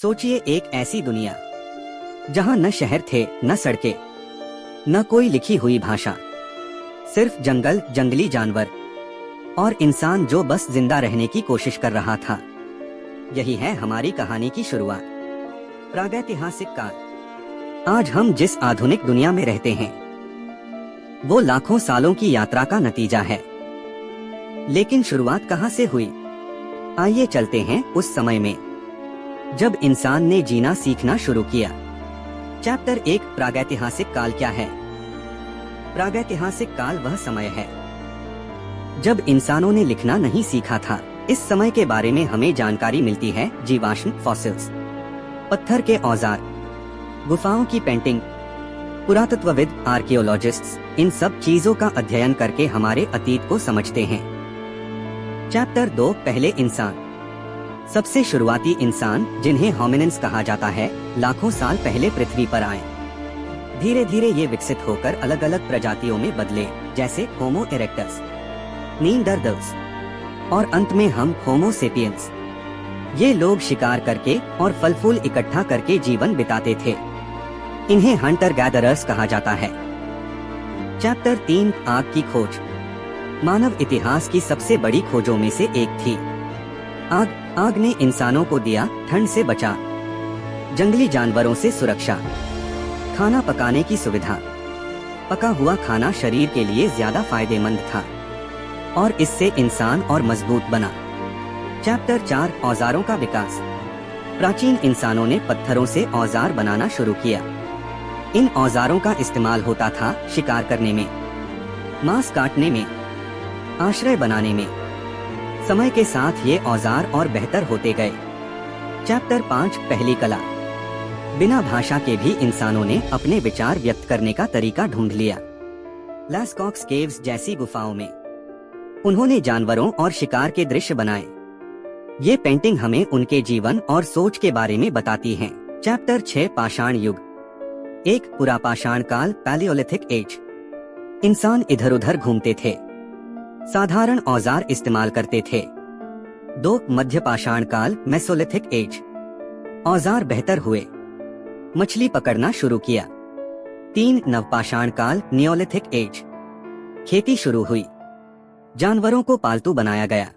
सोचिए एक ऐसी दुनिया जहां न शहर थे, न सड़कें, न कोई लिखी हुई भाषा, सिर्फ जंगल, जंगली जानवर और इंसान जो बस जिंदा रहने की कोशिश कर रहा था। यही है हमारी कहानी की शुरुआत। प्रागैतिहासिक काल। आज हम जिस आधुनिक दुनिया में रहते हैं वो लाखों सालों की यात्रा का नतीजा है। लेकिन शुरुआत कहां से हुई? आइए चलते हैं उस समय में जब इंसान ने जीना सीखना शुरू किया। चैप्टर 1 प्रागैतिहासिक काल क्या है? प्रागैतिहासिक काल वह समय है जब इंसानों ने लिखना नहीं सीखा था। इस समय के बारे में हमें जानकारी मिलती है जीवाश्म, फॉसिल्स, पत्थर के औजार, गुफाओं की पेंटिंग, पुरातत्वविद, आर्कियोलॉजिस्ट्स, इन सब चीजों का अध्ययन करके हमारे अतीत को समझते हैं। चैप्टर 2 पहले इंसान। सबसे शुरुआती इंसान, जिन्हें होमिनिन्स कहा जाता है, लाखों साल पहले पृथ्वी पर आए। धीरे धीरे ये विकसित होकर अलग अलग प्रजातियों में बदले, जैसे होमो इरेक्टस, नीएंडरथाल्स और अंत में हम होमो सेपियंस। ये लोग शिकार करके और फल फूल इकट्ठा करके जीवन बिताते थे। इन्हें हंटर गैदरर्स कहा जाता है। चैप्टर 3 आग की खोज। मानव इतिहास की सबसे बड़ी खोजों में से एक थी आग। आग ने इंसानों को दिया ठंड से बचा, जंगली जानवरों से सुरक्षा, खाना पकाने की सुविधा। पका हुआ खाना शरीर के लिए ज्यादा फायदेमंद था और इससे इंसान और मजबूत बना। चैप्टर 4 औजारों का विकास। प्राचीन इंसानों ने पत्थरों से औजार बनाना शुरू किया। इन औजारों का इस्तेमाल होता था शिकार करने में, मांस काटने में, आश्रय बनाने में। समय के साथ ये औजार और बेहतर होते गए। चैप्टर 5 पहली कला। बिना भाषा के भी इंसानों ने अपने विचार व्यक्त करने का तरीका ढूंढ लिया। लास्कॉक्स केव्स जैसी गुफाओं में उन्होंने जानवरों और शिकार के दृश्य बनाए। ये पेंटिंग हमें उनके जीवन और सोच के बारे में बताती हैं। चैप्टर 6 पाषाण युग। एक पुरापाषाण काल, पैलियोलिथिक एज। इंसान इधर उधर घूमते थे, साधारण औजार इस्तेमाल करते थे। 2 मध्य पाषाण काल, मेसोलिथिक एज। औजार बेहतर हुए, मछली पकड़ना शुरू किया। 3 नवपाषाण काल, नियोलिथिक एज। खेती शुरू हुई, जानवरों को पालतू बनाया गया,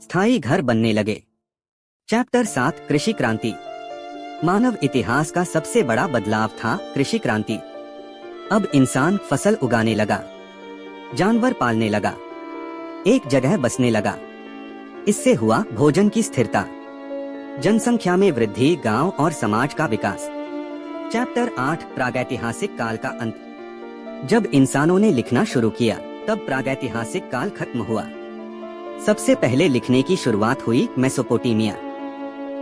स्थायी घर बनने लगे। चैप्टर 7 कृषि क्रांति। मानव इतिहास का सबसे बड़ा बदलाव था कृषि क्रांति। अब इंसान फसल उगाने लगा, जानवर पालने लगा, एक जगह बसने लगा। इससे हुआ भोजन की स्थिरता, जनसंख्या में वृद्धि, गांव और समाज का विकास। चैप्टर 8 प्रागैतिहासिक काल का अंत। जब इंसानों ने लिखना शुरू किया तब प्रागैतिहासिक काल खत्म हुआ। सबसे पहले लिखने की शुरुआत हुई मेसोपोटामिया,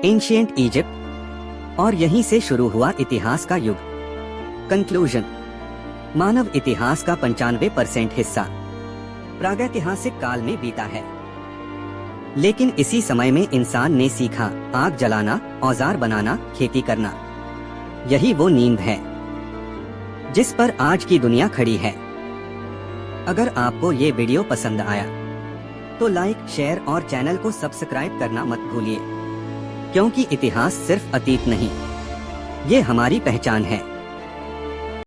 एंशिएंट इजिप्ट, और यहीं से शुरू हुआ इतिहास का युग। कंक्लूजन। मानव इतिहास का 95% हिस्सा प्रागैतिहासिक काल में बीता है। लेकिन इसी समय में इंसान ने सीखा आग जलाना, औजार बनाना, खेती करना। यही वो नींव है जिस पर आज की दुनिया खड़ी है। अगर आपको ये वीडियो पसंद आया तो लाइक, शेयर और चैनल को सब्सक्राइब करना मत भूलिए, क्योंकि इतिहास सिर्फ अतीत नहीं, ये हमारी पहचान है।